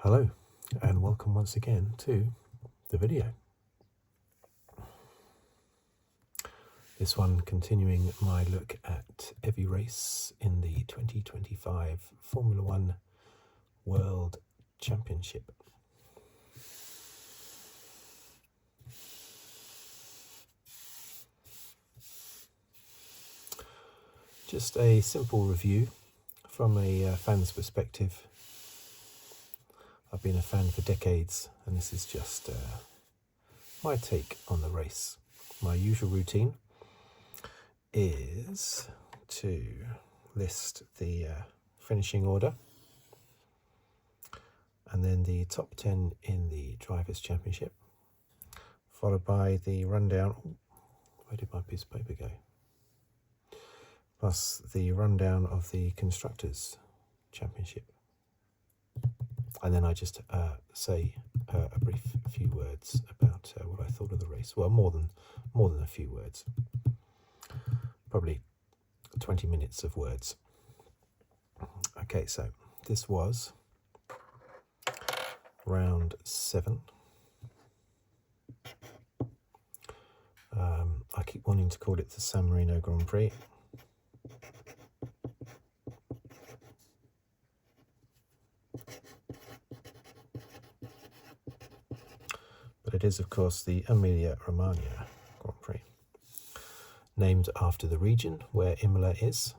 Hello and welcome once again to the video. This one continuing my look at every race in the 2025 Formula One World Championship. Just a simple review from a fan's perspective. I've been a fan for decades, and this is just my take on the race. My usual routine is to list the finishing order and then the top 10 in the Drivers' Championship, followed by the rundown. Where did my piece of paper go? Plus the rundown of the Constructors' Championship. And then I just say a brief few words about what I thought of the race. Well, more than a few words. Probably 20 minutes of words. Okay, so this was round 7. I keep wanting to call it the San Marino Grand Prix. But it is, of course, the Emilia Romagna Grand Prix, named after the region where Imola is,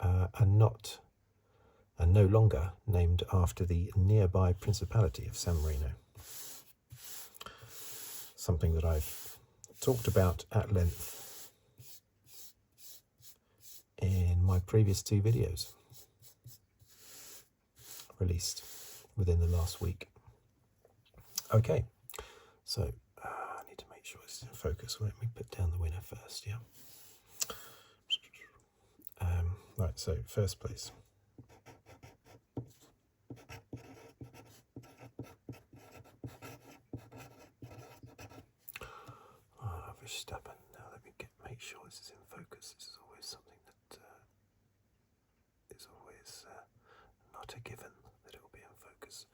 and no longer named after the nearby Principality of San Marino. Something that I've talked about at length in my previous 2 videos, released within the last week. Okay. So, I need to make sure it's in focus. Let me put down the winner first, yeah? Right, so first place. Verstappen. Now let me make sure this is in focus. This is always something that is always not a given that it will be in focus.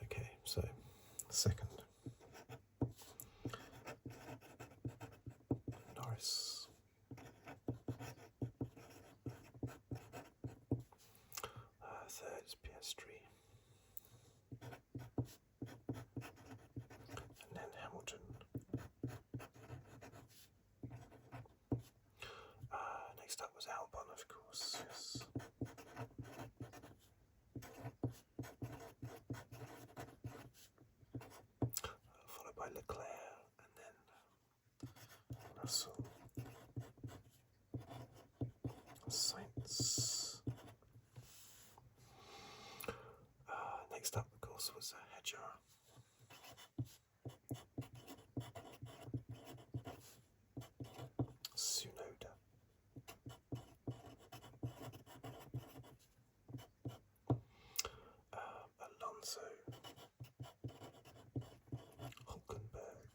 Okay, so second. Norris. Third is Piastri. And then Hamilton. Next up was Albon, of course, yes. Followed by Leclerc, and then Russell. Sainz. Next up, of course, was Hadjar. Tsunoda. Alonso. Hulkenberg.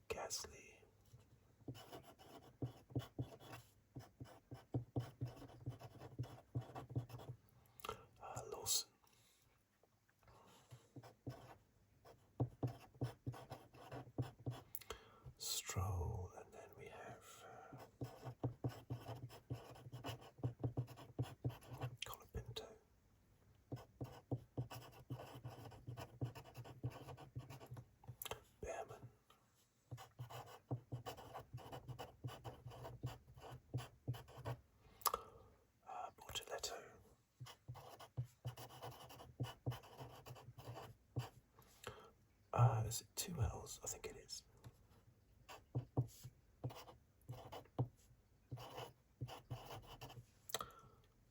Gasly. Lawson. Stroll, and then we have Colapinto. Bearman. Bortoleto. Is it 2 L's? I think it is.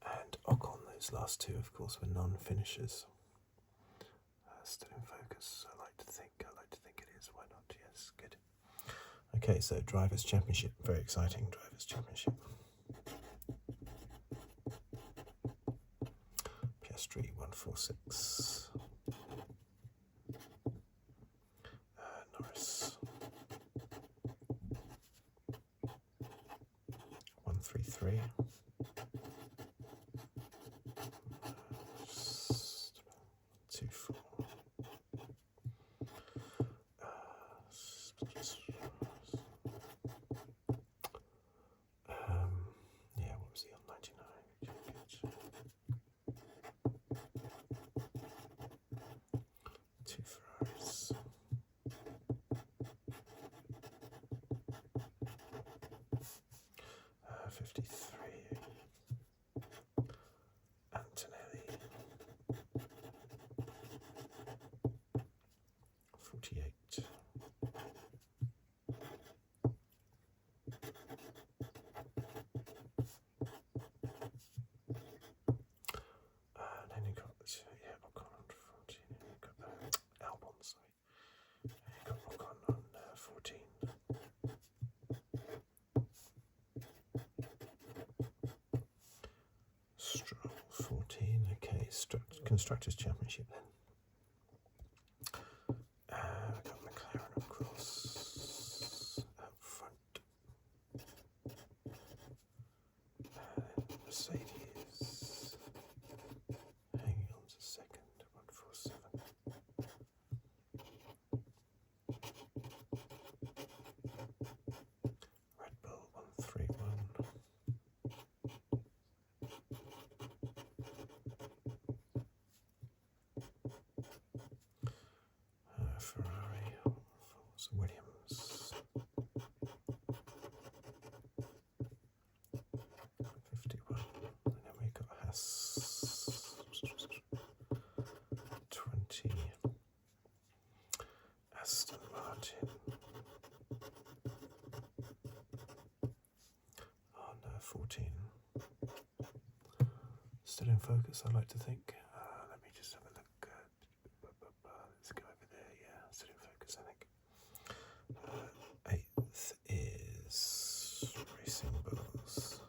And Ocon, those last 2, of course, were non-finishers. Still in focus. I like to think it is. Why not? Yes, good. Okay, so Drivers' Championship. Very exciting Drivers' Championship. Piastri 146. Norris 133. Two, four. Yeah, what was he on? 99. Two Ferraris. 53. Antonelli. 48. Then you got Ocon on 14. You got Albon, sorry. You got Ocon on 14. Stroll 14. Okay, Constructors' Championship then. We've got McLaren, of course, up front. Mercedes. Hanging on to second, 147. Red Bull 131. Ferrari, Force Williams. 51. And then we got Haas. 20. Aston Martin. On 14. Still in focus, I like to think. Let me just have a look. Let's go over there. Yeah, still in focus, I think. 8th is Racing Bulls.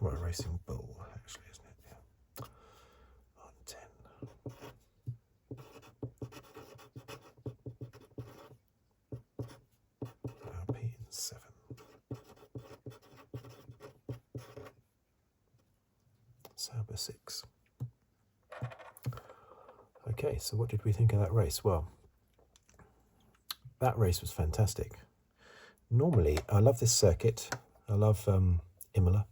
Well, Racing Bull, actually, isn't it? Yeah. On 10. Alpine 7. Sauber 6. Okay, so what did we think of that race? Well, that race was fantastic. Normally, I love this circuit. I love Imola.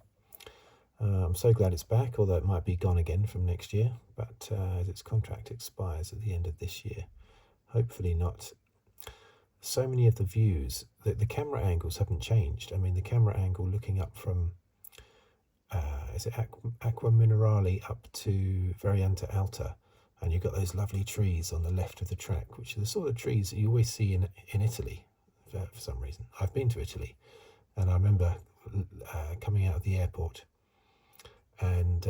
I'm so glad it's back, although it might be gone again from next year. But as its contract expires at the end of this year, hopefully not. So many of the views, the camera angles haven't changed. I mean, the camera angle looking up from, is it Acqua Minerale up to Variante Alta, and you've got those lovely trees on the left of the track, which are the sort of trees that you always see in Italy for some reason. I've been to Italy, and I remember coming out of the airport and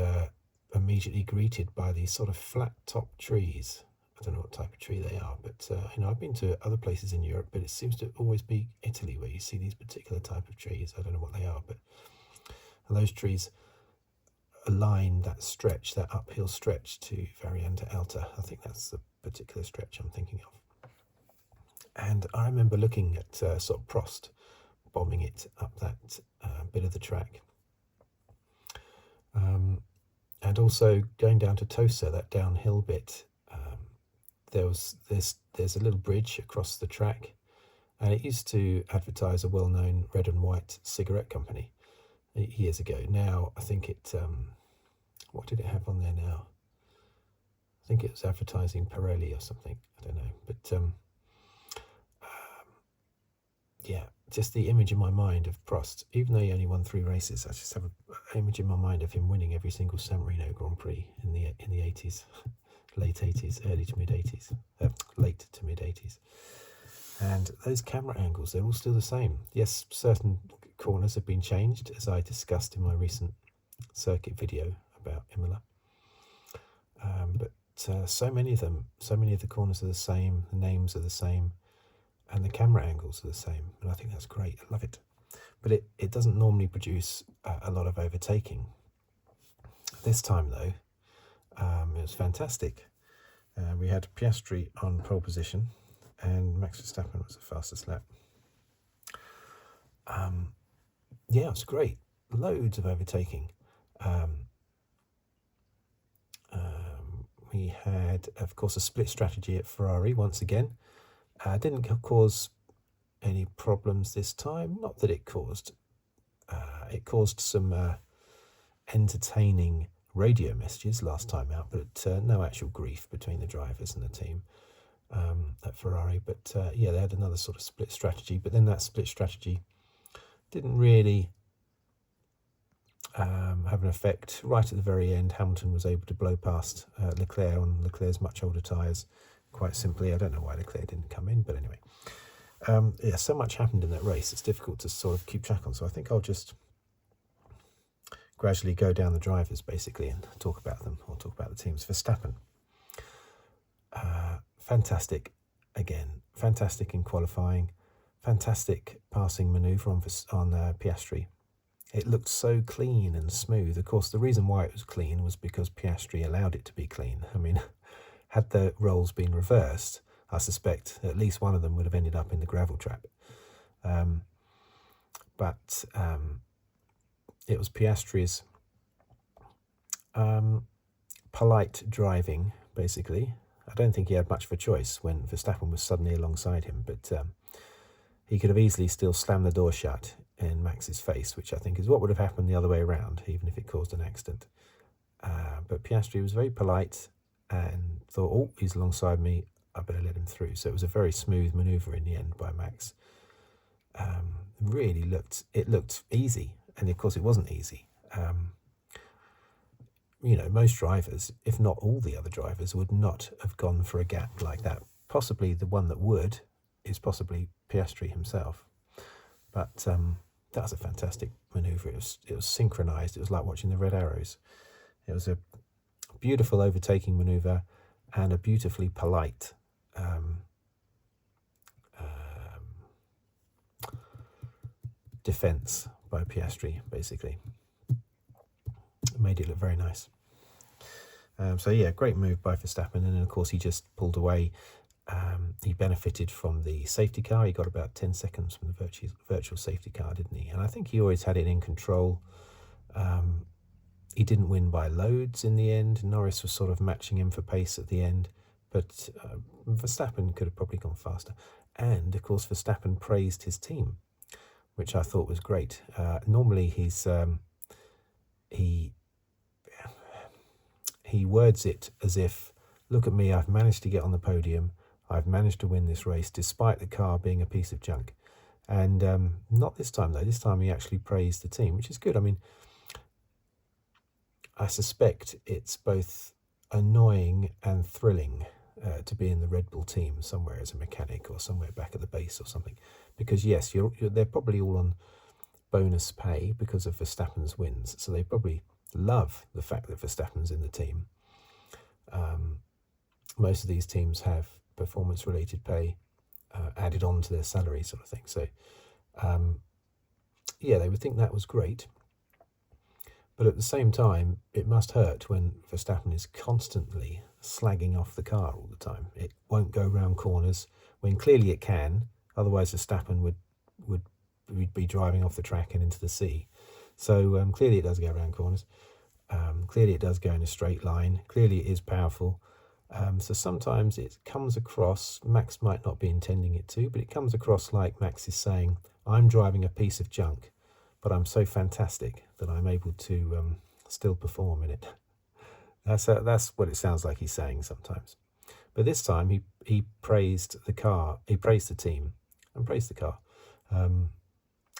immediately greeted by these sort of flat top trees. I don't know what type of tree they are, but I've been to other places in Europe, but it seems to always be Italy where you see these particular type of trees. I don't know what they are, but those trees align that stretch, that uphill stretch to Variante Alta. I think that's the particular stretch I'm thinking of. And I remember looking at sort of Prost bombing it up that bit of the track. And also going down to Tosa, that downhill bit, there's a little bridge across the track, and it used to advertise a well-known red and white cigarette company years ago. Now I think it, what did it have on there now? I think it was advertising Pirelli or something. I don't know, but yeah, just the image in my mind of Prost, even though he only won 3 races, I just have an image in my mind of him winning every single San Marino Grand Prix in the 80s, late 80s, early to mid 80s, late to mid 80s. And those camera angles, they're all still the same. Yes, certain corners have been changed, as I discussed in my recent circuit video about Imola. But so many of the corners are the same, the names are the same, and the camera angles are the same, and I think that's great. I love it. But it doesn't normally produce a lot of overtaking. This time, though, it was fantastic. We had Piastri on pole position, and Max Verstappen was the fastest lap. Yeah, it was great. loads of overtaking. We had, of course, a split strategy at Ferrari once again. Didn't cause any problems this time. Not that it caused some entertaining radio messages last time out, but no actual grief between the drivers and the team at Ferrari. But yeah, they had another sort of split strategy, but then that split strategy didn't really have an effect. Right at the very end, Hamilton was able to blow past Leclerc on Leclerc's much older tyres, quite simply. I don't know why Leclerc didn't come in, but anyway. Yeah, so much happened in that race, it's difficult to sort of keep track on, so I think I'll just gradually go down the drivers, basically, and talk about them, or talk about the teams. Verstappen, fantastic again, fantastic in qualifying, fantastic passing manoeuvre on Piastri. It looked so clean and smooth. Of course, the reason why it was clean was because Piastri allowed it to be clean. I mean, had the roles been reversed, I suspect at least one of them would have ended up in the gravel trap. But it was Piastri's polite driving, basically. I don't think he had much of a choice when Verstappen was suddenly alongside him, but he could have easily still slammed the door shut in Max's face, which I think is what would have happened the other way around, even if it caused an accident. But Piastri was very polite and thought, oh, he's alongside me, I better let him through. So it was a very smooth manoeuvre in the end by Max. Really looked easy, and of course it wasn't easy. You know, most drivers, if not all the other drivers, would not have gone for a gap like that. Possibly the one that would is possibly Piastri himself. But that was a fantastic manoeuvre. It was synchronized. It was like watching the red arrows. It was a beautiful overtaking manoeuvre and a beautifully polite defense by Piastri, basically. It made it look very nice. So yeah, great move by Verstappen, and then of course he just pulled away. He benefited from the safety car. He got about 10 seconds from the virtual safety car, didn't he? And I think he always had it in control. He didn't win by loads in the end. Norris was sort of matching him for pace at the end, but Verstappen could have probably gone faster. And of course Verstappen praised his team, which I thought was great. Normally he words it as if, look at me, I've managed to get on the podium, I've managed to win this race despite the car being a piece of junk. And not this time, though. This time he actually praised the team, which is good. I mean, I suspect it's both annoying and thrilling to be in the Red Bull team somewhere as a mechanic or somewhere back at the base or something. Because, yes, they're probably all on bonus pay because of Verstappen's wins. So they probably love the fact that Verstappen's in the team. Most of these teams have performance-related pay added on to their salary, sort of thing. So, yeah, they would think that was great. But at the same time, it must hurt when Verstappen is constantly slagging off the car all the time. It won't go round corners when clearly it can. Otherwise, Verstappen would be driving off the track and into the sea. So clearly it does go around corners. Clearly it does go in a straight line. Clearly it is powerful. So sometimes it comes across, Max might not be intending it to, but it comes across like Max is saying, I'm driving a piece of junk, but I'm so fantastic that I'm able to still perform in it. That's what it sounds like he's saying sometimes. But this time he praised the car, he praised the team and praised the car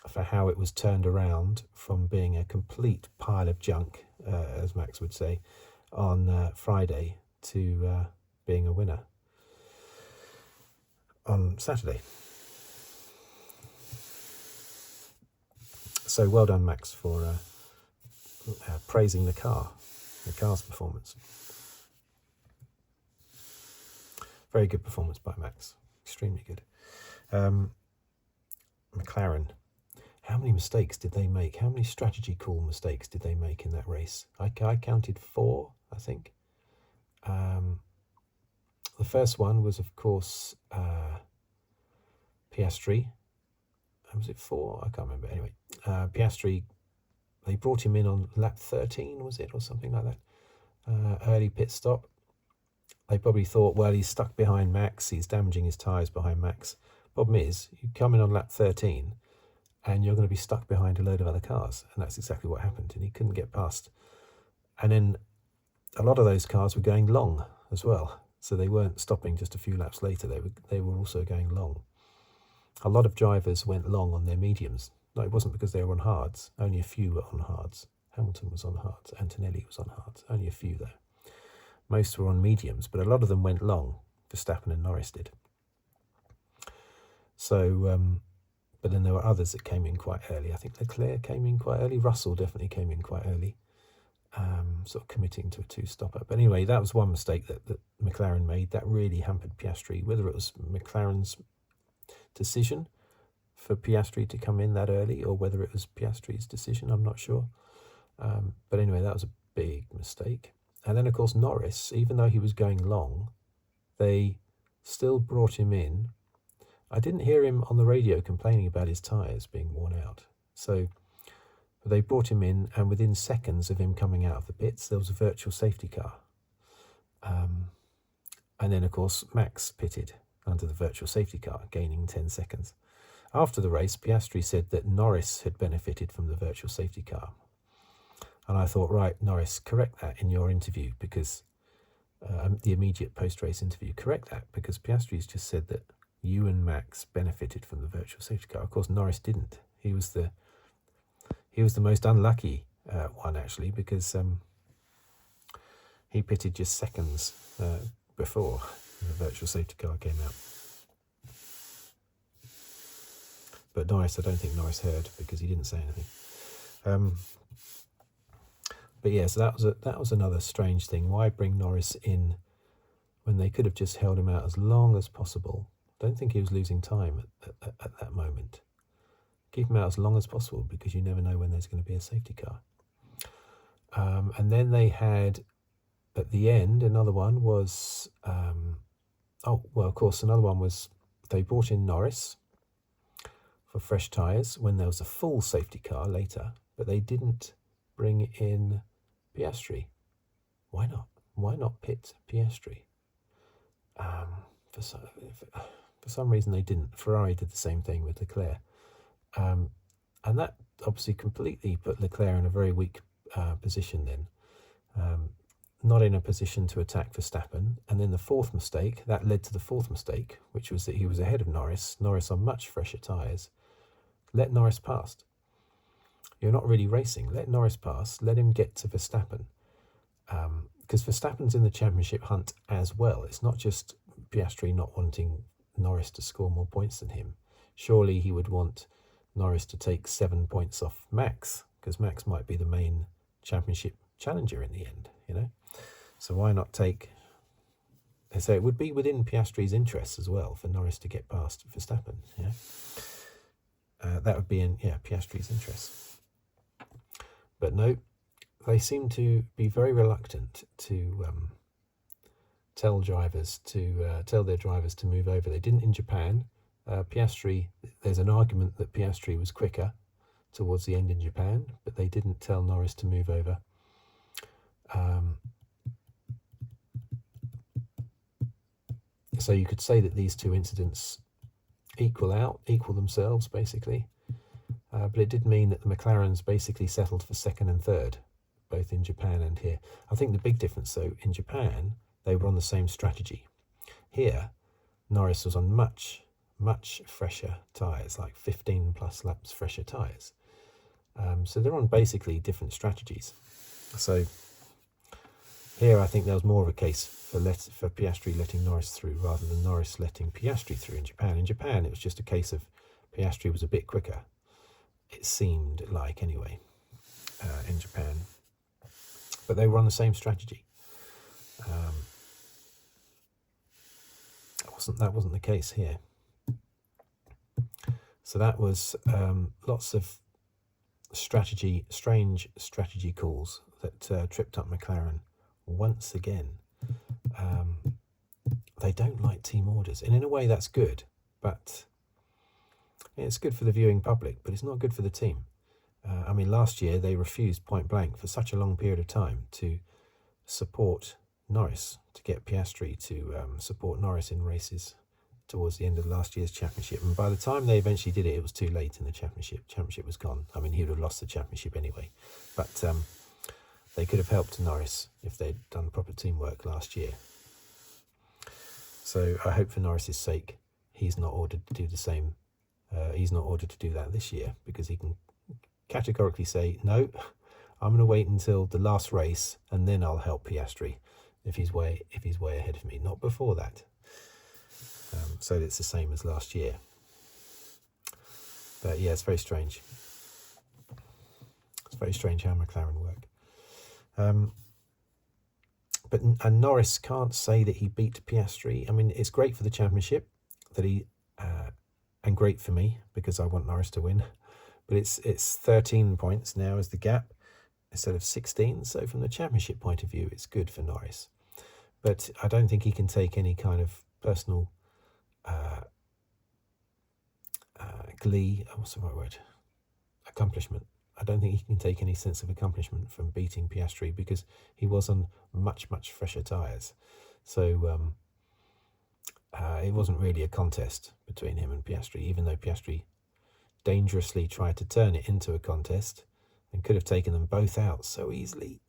for how it was turned around from being a complete pile of junk, as Max would say, on Friday to being a winner on Saturday. So well done, Max, for praising the car's performance. Very good performance by Max, extremely good. McLaren, how many mistakes did they make? How many strategy call mistakes did they make in that race? I counted 4, I think. The first one was, of course, Piastri. Was it 4? I can't remember. Anyway, Piastri they brought him in on lap 13, was it, or something like that? Early pit stop. They probably thought, well, he's stuck behind Max, he's damaging his tyres behind Max. Problem is, you come in on lap 13 and you're going to be stuck behind a load of other cars, and that's exactly what happened, and he couldn't get past. And then a lot of those cars were going long as well, so they weren't stopping just a few laps later, they were also going long. A lot of drivers went long on their mediums. No, it wasn't because they were on hards, only a few were on hards. Hamilton was on hards, Antonelli was on hards, only a few though. Most were on mediums, but a lot of them went long. Verstappen and Norris did. So, but then there were others that came in quite early. I think Leclerc came in quite early. Russell definitely came in quite early, sort of committing to a two-stopper. But anyway, that was one mistake that McLaren made. That really hampered Piastri. Whether it was McLaren's decision for Piastri to come in that early or whether it was Piastri's decision, I'm not sure. But anyway, that was a big mistake. And then, of course, Norris, even though he was going long, they still brought him in. I didn't hear him on the radio complaining about his tyres being worn out. So they brought him in, and within seconds of him coming out of the pits, there was a virtual safety car. And then, of course, Max pitted under the virtual safety car, gaining 10 seconds. After the race, Piastri said that Norris had benefited from the virtual safety car. And I thought, right, Norris, correct that in your interview, because the immediate post-race interview, correct that, because Piastri's just said that you and Max benefited from the virtual safety car. Of course, Norris didn't. He was the most unlucky one, actually, because he pitted just seconds before the virtual safety car came out. But Norris, I don't think Norris heard because he didn't say anything. But yeah, so that was another strange thing. Why bring Norris in when they could have just held him out as long as possible? I don't think he was losing time at that moment. Keep him out as long as possible because you never know when there's going to be a safety car. And then they had, at the end, another one was, of course, another one was they brought in Norris for fresh tyres when there was a full safety car later, but they didn't bring in Piastri. Why not? Why not pit Piastri? For some reason they didn't. Ferrari did the same thing with Leclerc. And that obviously completely put Leclerc in a very weak position then. Not in a position to attack Verstappen. And then the fourth mistake, that led to the fourth mistake, which was that he was ahead of Norris. Norris on much fresher tyres. Let Norris past. You're not really racing. Let Norris pass. Let him get to Verstappen. Because Verstappen's in the championship hunt as well. It's not just Piastri not wanting Norris to score more points than him. Surely he would want Norris to take 7 points off Max, because Max might be the main championship challenger in the end, you know? So why not take... So it would be within Piastri's interests as well for Norris to get past Verstappen, yeah? That would be in, Piastri's interests. But no, they seem to be very reluctant to tell their drivers to move over. They didn't in Japan. Piastri, there's an argument that Piastri was quicker towards the end in Japan, but they didn't tell Norris to move over. So you could say that these two incidents equal themselves, basically. But it did mean that the McLarens basically settled for second and third, both in Japan and here. I think the big difference, though, in Japan, they were on the same strategy. Here, Norris was on much fresher tyres, like 15 plus laps fresher tyres. So they're on basically different strategies. So here I think there was more of a case for Piastri letting Norris through rather than Norris letting Piastri through in Japan. In Japan, it was just a case of Piastri was a bit quicker. It seemed like, anyway, in Japan. But they were on the same strategy. That wasn't the case here. So that was lots of strange strategy calls that tripped up McLaren once again. They don't like team orders, and in a way that's good, but it's good for the viewing public, but it's not good for the team. I mean, last year they refused point blank for such a long period of time to support Norris, to get Piastri to support Norris in races towards the end of last year's championship. And by the time they eventually did it, it was too late in the championship. Championship was gone. I mean, he would have lost the championship anyway. But they could have helped Norris if they'd done proper teamwork last year. So I hope for Norris's sake, he's not ordered to do the same. He's not ordered to do that this year, because he can categorically say, no, I'm going to wait until the last race and then I'll help Piastri if he's way ahead of me, not before that. So it's the same as last year. But yeah, it's very strange. It's very strange how McLaren work. And Norris can't say that he beat Piastri. I mean, it's great for the championship that he, and great for me because I want Norris to win. But it's 13 points now as the gap instead of 16. So from the championship point of view, it's good for Norris. But I don't think he can take any kind of personal glee. What's the right word? Accomplishment. I don't think he can take any sense of accomplishment from beating Piastri because he was on much, much fresher tyres. So it wasn't really a contest between him and Piastri, even though Piastri dangerously tried to turn it into a contest and could have taken them both out so easily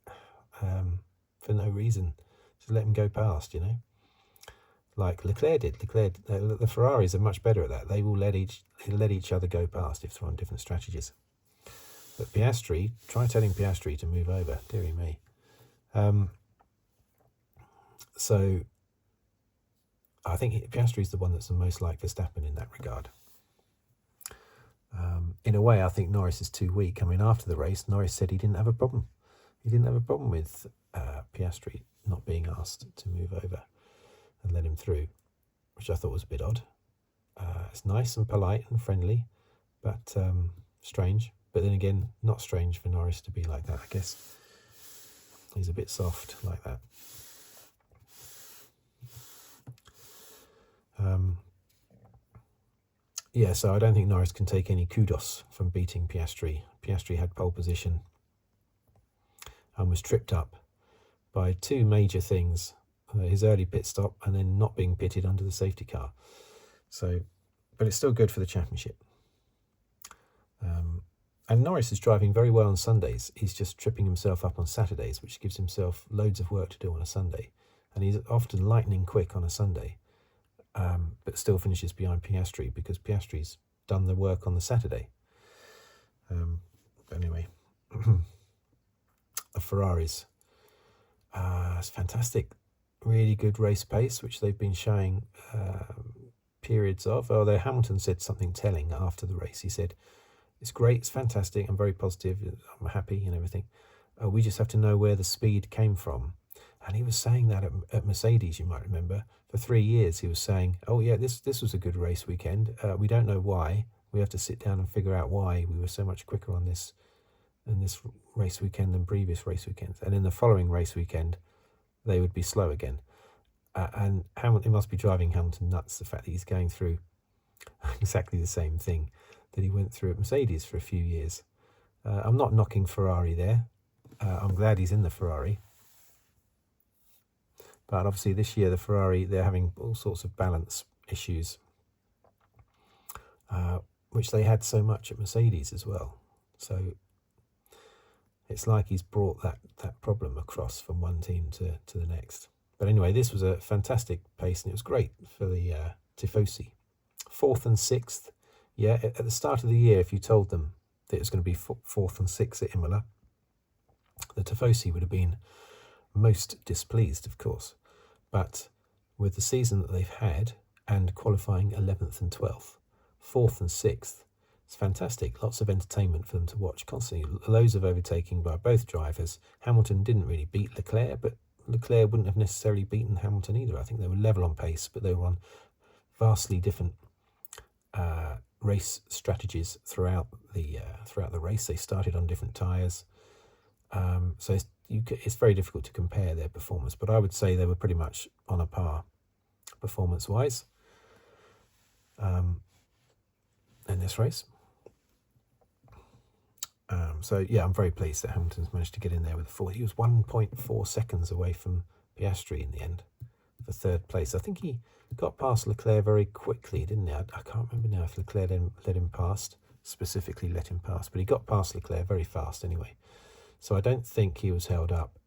for no reason. Just let him go past, you know, like Leclerc did. The Ferraris are much better at that. They will let each other go past if they're on different strategies. But Piastri, try telling Piastri to move over, dearie me. So I think Piastri is the one that's the most like Verstappen in that regard. In a way, I think Norris is too weak. I mean, after the race, Norris said he didn't have a problem. He didn't have a problem with Piastri not being asked to move over and let him through, which I thought was a bit odd. It's nice and polite and friendly, but strange. But then again, not strange for Norris to be like that, I guess. He's a bit soft like that. Yeah, so I don't think Norris can take any kudos from beating Piastri. Piastri had pole position and was tripped up by two major things, his early pit stop and then not being pitted under the safety car. So, but it's still good for the championship. And Norris is driving very well on Sundays. He's just tripping himself up on Saturdays, which gives himself loads of work to do on a Sunday. And he's often lightning quick on a Sunday. But still finishes behind Piastri because Piastri's done the work on the Saturday. But anyway, the Ferraris, it's fantastic, really good race pace, which they've been showing periods of. Although Hamilton said something telling after the race. He said, "It's great, it's fantastic, I'm very positive, I'm happy and everything. We just have to know where the speed came from." And he was saying that at Mercedes, you might remember. For 3 years, he was saying, oh, yeah, this was a good race weekend. We don't know why. We have to sit down and figure out why we were so much quicker on this race weekend than previous race weekends. And in the following race weekend, they would be slow again. And Hamilton, it must be driving Hamilton nuts, the fact that he's going through exactly the same thing that he went through at Mercedes for a few years. I'm not knocking Ferrari there. I'm glad he's in the Ferrari. But obviously this year, the Ferrari, they're having all sorts of balance issues, which they had so much at Mercedes as well. So it's like he's brought that problem across from one team to the next. But anyway, this was a fantastic pace, and it was great for the Tifosi. 4th and 6th. Yeah, at the start of the year, if you told them that it was going to be 4th and 6th at Imola, the Tifosi would have been most displeased, of course. But with the season that they've had and qualifying 11th and 12th, 4th and 6th, it's fantastic. Lots of entertainment for them to watch constantly. Loads of overtaking by both drivers. Hamilton didn't really beat Leclerc, but Leclerc wouldn't have necessarily beaten Hamilton either. I think they were level on pace, but they were on vastly different race strategies throughout the race. They started on different tyres. So it's very difficult to compare their performance, but I would say they were pretty much on a par performance-wise in this race. So yeah, I'm very pleased that Hamilton's managed to get in there with a 4. He was 1.4 seconds away from Piastri in the end for third place. I think he got past Leclerc very quickly, didn't he? I can't remember now if Leclerc then let him past, specifically let him pass, but he got past Leclerc very fast anyway. So I don't think he was held up.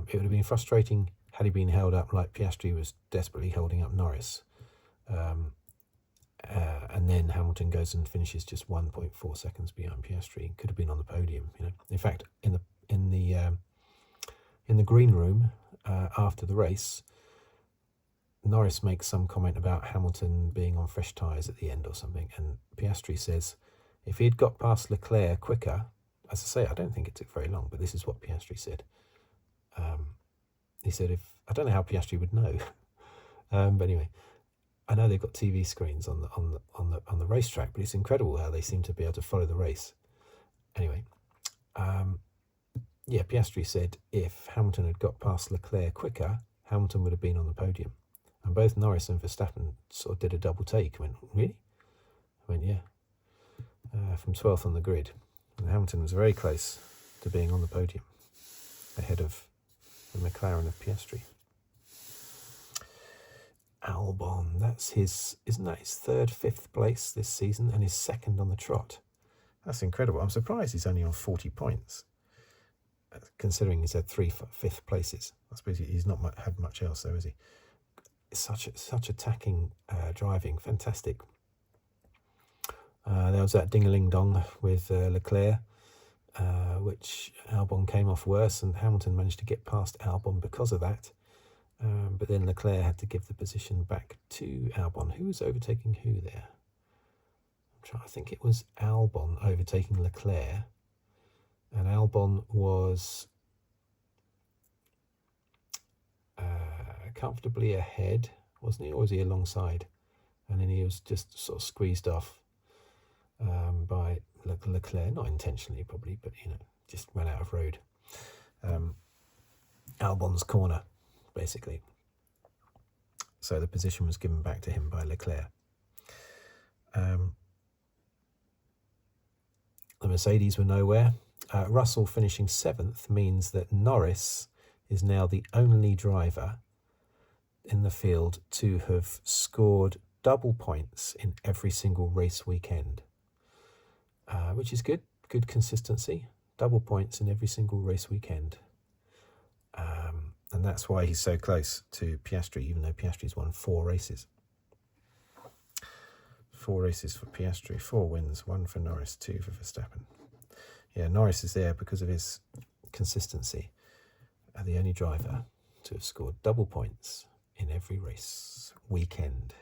It would have been frustrating had he been held up like Piastri was desperately holding up Norris. And then Hamilton goes and finishes just 1.4 seconds behind Piastri. Could have been on the podium, you know. In fact, in the green room after the race, Norris makes some comment about Hamilton being on fresh tyres at the end or something, and Piastri says if he'd got past Leclerc quicker, as I say, I don't think it took very long, but this is what Piastri said. He said, I don't know how Piastri would know, but anyway, I know they've got TV screens on the racetrack, but it's incredible how they seem to be able to follow the race. Anyway, yeah, Piastri said if Hamilton had got past Leclerc quicker, Hamilton would have been on the podium. And both Norris and Verstappen sort of did a double take. I went, really? I went, yeah. From 12th on the grid. And Hamilton was very close to being on the podium, ahead of the McLaren of Piastri. Albon, isn't that his third, fifth place this season, and his second on the trot? That's incredible. I'm surprised he's only on 40 points, considering he's had 3 fifth places. I suppose he's not had much else, though, is he? Such attacking driving, fantastic. There was that ding-a-ling-dong with Leclerc, which Albon came off worse, and Hamilton managed to get past Albon because of that. But then Leclerc had to give the position back to Albon. Who was overtaking who there? I think it was Albon overtaking Leclerc, and Albon was comfortably ahead, wasn't he? Or was he alongside? And then he was just sort of squeezed off by Leclerc, not intentionally probably, but you know, just ran out of road. Albon's corner, basically. So the position was given back to him by Leclerc. The Mercedes were nowhere. Russell finishing 7th means that Norris is now the only driver in the field to have scored double points in every single race weekend, which is good consistency. Double points in every single race weekend. And that's why he's so close to Piastri, even though Piastri's won 4 races. 4 races for Piastri, 4 wins, 1 for Norris, 2 for Verstappen. Yeah, Norris is there because of his consistency. The only driver to have scored double points in every race weekend.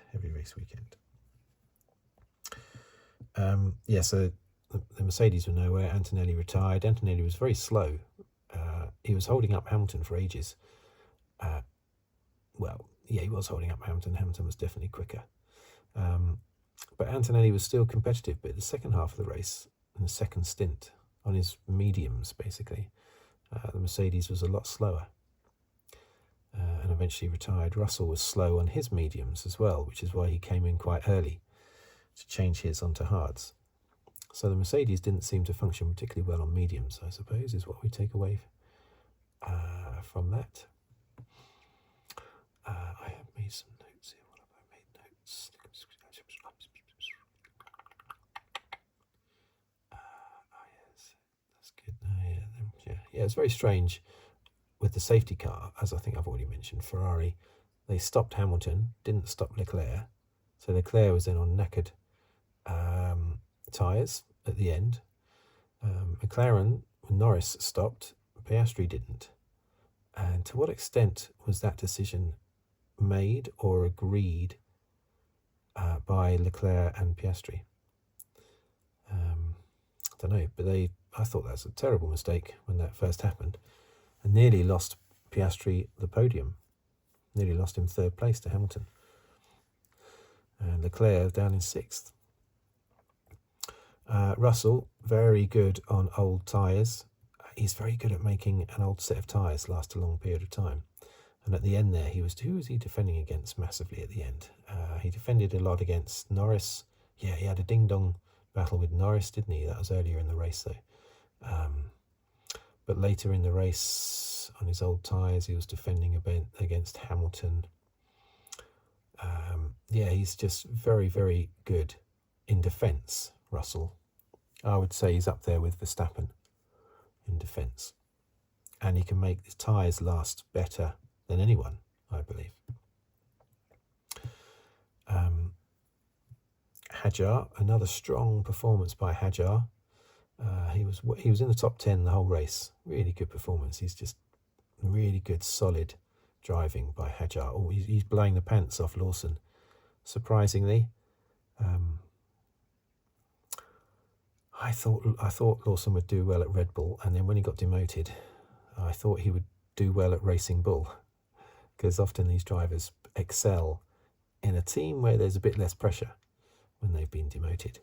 So the Mercedes were nowhere. Antonelli retired. Antonelli was very slow. He was holding up Hamilton for ages. He was holding up Hamilton. Hamilton was definitely quicker. But Antonelli was still competitive. But the second half of the race, in the second stint, on his mediums, basically, the Mercedes was a lot slower. And eventually retired. Russell was slow on his mediums as well, which is why he came in quite early to change his onto hards. So the Mercedes didn't seem to function particularly well on mediums, I suppose, is what we take away from that. I have made some notes here. What have I made notes? Yes, that's good. Yeah, it's very strange with the safety car, as I think I've already mentioned. Ferrari, they stopped Hamilton, didn't stop Leclerc, so Leclerc was then on knackered tyres at the end. McLaren, when Norris stopped, Piastri didn't. And to what extent was that decision made or agreed by Leclerc and Piastri? I don't know, but I thought that was a terrible mistake when that first happened, and nearly lost Piastri the podium, nearly lost him 3rd place to Hamilton, and Leclerc down in 6th. Russell, very good on old tyres. He's very good at making an old set of tyres last a long period of time. And at the end there, who was he defending against massively at the end? He defended a lot against Norris. Yeah, he had a ding-dong battle with Norris, didn't he? That was earlier in the race, though. But later in the race, on his old tyres, he was defending a bit against Hamilton. Yeah, he's just very, very good in defence, Russell. I would say he's up there with Verstappen in defence. And he can make his tyres last better than anyone, I believe. Hadjar, another strong performance by Hadjar. He was in the top 10 the whole race. Really good performance. He's just really good, solid driving by Hadjar. Oh, he's blowing the pants off Lawson, surprisingly. I thought Lawson would do well at Red Bull, and then when he got demoted, I thought he would do well at Racing Bull, because often these drivers excel in a team where there's a bit less pressure when they've been demoted,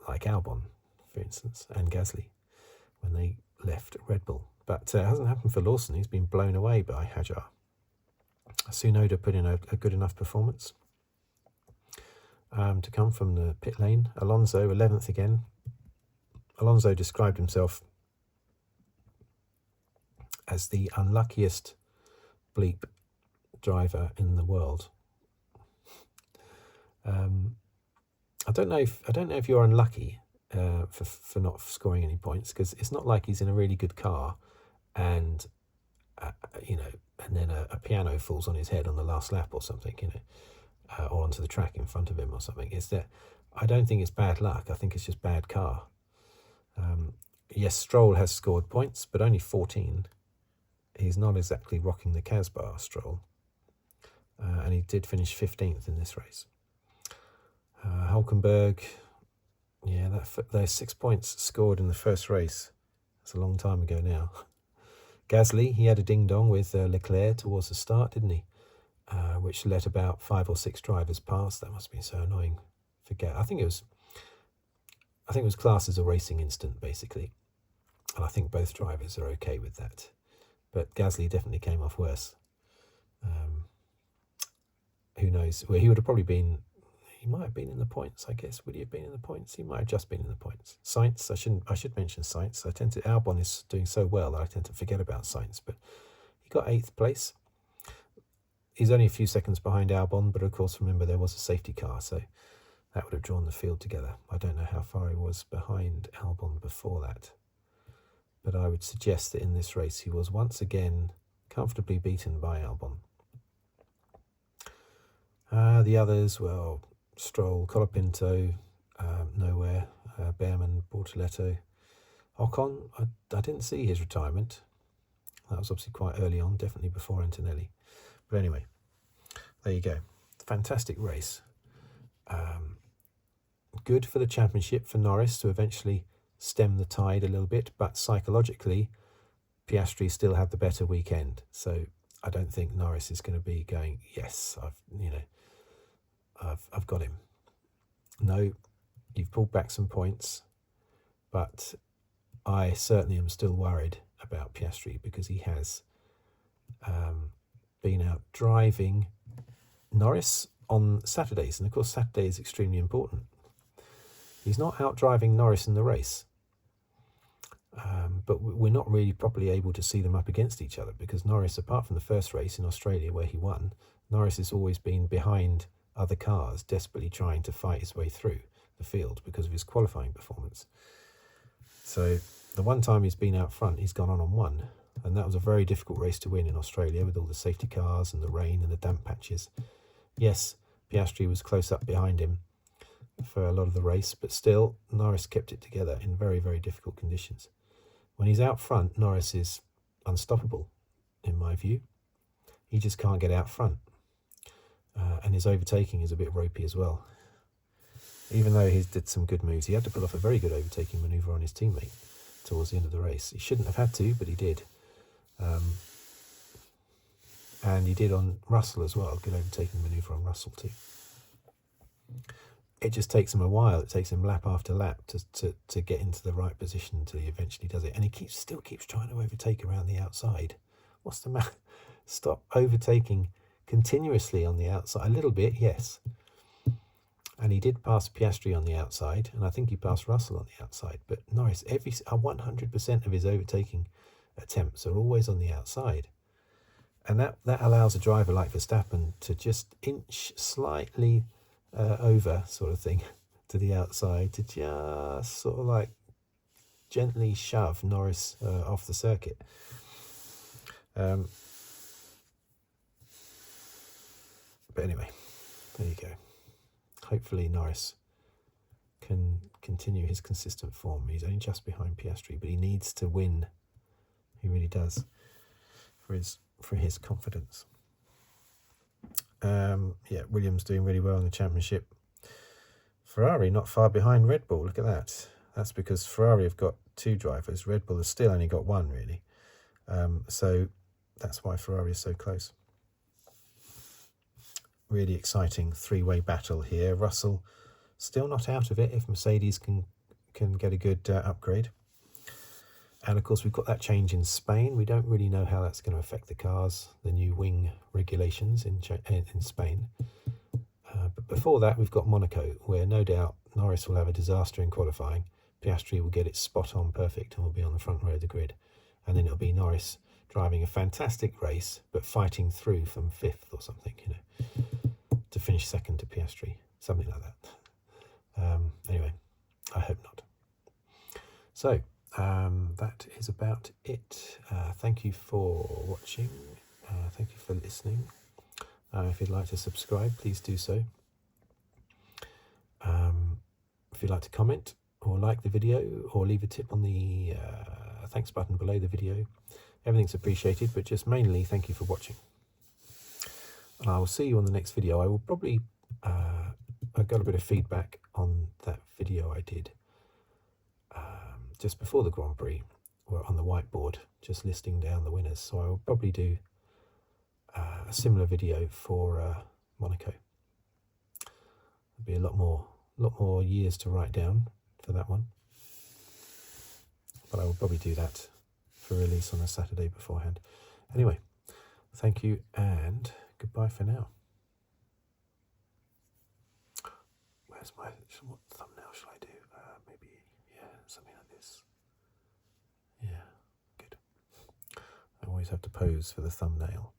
like Albon, for instance, and Gasly when they left Red Bull. But it hasn't happened for Lawson. He's been blown away by Hadjar. Tsunoda put in a good enough performance to come from the pit lane. Alonso, 11th again. Alonso described himself as the unluckiest bleep driver in the world. I don't know if you're unlucky for not scoring any points, because it's not like he's in a really good car and and then a piano falls on his head on the last lap or something, or onto the track in front of him or something. I don't think it's bad luck. I think it's just bad car. Yes, Stroll has scored points, but only 14. He's not exactly rocking the Casbah, Stroll. And he did finish 15th in this race. Hulkenberg, yeah, those 6 points scored in the first race. That's a long time ago now. Gasly, he had a ding-dong with Leclerc towards the start, didn't he? Which let about 5 or 6 drivers past. That must have been so annoying. I think it was classed as a racing incident, basically. And I think both drivers are okay with that. But Gasly definitely came off worse. Who knows? Well, he might have been in the points, I guess. Would he have been in the points? He might have just been in the points. Sainz, I should mention Sainz. Albon is doing so well that I tend to forget about Sainz, but he got 8th place. He's only a few seconds behind Albon, but of course, remember, there was a safety car, so that would have drawn the field together. I don't know how far he was behind Albon before that, but I would suggest that in this race he was once again comfortably beaten by Albon. The others, well, Stroll, Colapinto, nowhere. Bearman, Bortoleto. Ocon, I didn't see his retirement. That was obviously quite early on, definitely before Antonelli. But anyway, there you go. Fantastic race. Good for the championship for Norris to eventually stem the tide a little bit, but psychologically, Piastri still had the better weekend. So I don't think Norris is going to be going, yes, I've got him. No, you've pulled back some points, but I certainly am still worried about Piastri, because he has been out driving Norris on Saturdays, and of course Saturday is extremely important. He's not out driving Norris in the race, but we're not really properly able to see them up against each other, because Norris, apart from the first race in Australia where he won, Norris has always been behind other cars, desperately trying to fight his way through the field because of his qualifying performance. So the one time he's been out front, he's gone on one, and that was a very difficult race to win in Australia with all the safety cars and the rain and the damp patches. Yes, Piastri was close up behind him for a lot of the race, but still Norris kept it together in very, very difficult conditions. When he's out front, Norris is unstoppable, in my view. He just can't get out front. And his overtaking is a bit ropey as well. Even though he did some good moves, he had to pull off a very good overtaking manoeuvre on his teammate towards the end of the race. He shouldn't have had to, but he did. And he did on Russell as well, good overtaking manoeuvre on Russell too. It just takes him a while. It takes him lap after lap to get into the right position until he eventually does it. And he still keeps trying to overtake around the outside. What's the matter? Stop overtaking continuously on the outside. A little bit, yes. And he did pass Piastri on the outside, and I think he passed Russell on the outside. But Norris, 100% of his overtaking attempts are always on the outside. And that allows a driver like Verstappen to just inch slightly over, sort of thing, to the outside, to just sort of like gently shove Norris off the circuit. But anyway, there you go. Hopefully Norris can continue his consistent form. He's only just behind Piastri, but he needs to win. He really does, for his confidence. Yeah, Williams doing really well in the championship. Ferrari not far behind Red Bull. Look at that. That's because Ferrari have got 2 drivers. Red Bull has still only got 1, really. So that's why Ferrari is so close. Really exciting 3-way battle here. Russell still not out of it if Mercedes can get a good upgrade. And of course we've got that change in Spain. We don't really know how that's going to affect the cars, the new wing regulations in Spain. But before that we've got Monaco, where no doubt Norris will have a disaster in qualifying. Piastri will get it spot on perfect and will be on the front row of the grid. And then it'll be Norris driving a fantastic race, but fighting through from 5th or something, to finish 2nd to Piastri, something like that. Anyway, I hope not. So that is about it. Thank you for watching. Thank you for listening. If you'd like to subscribe, please do so. If you'd like to comment or like the video or leave a tip on the thanks button below the video, everything's appreciated, but just mainly thank you for watching. And I will see you on the next video. I will probably, I got a bit of feedback on that video I did just before the Grand Prix, or on the whiteboard, just listing down the winners. So I will probably do a similar video for Monaco. There'll be a lot more years to write down for that one, but I will probably do that for release on a Saturday beforehand. Anyway, thank you and goodbye for now. What thumbnail shall I do? Maybe, yeah, something like this. Yeah, good. I always have to pose for the thumbnail.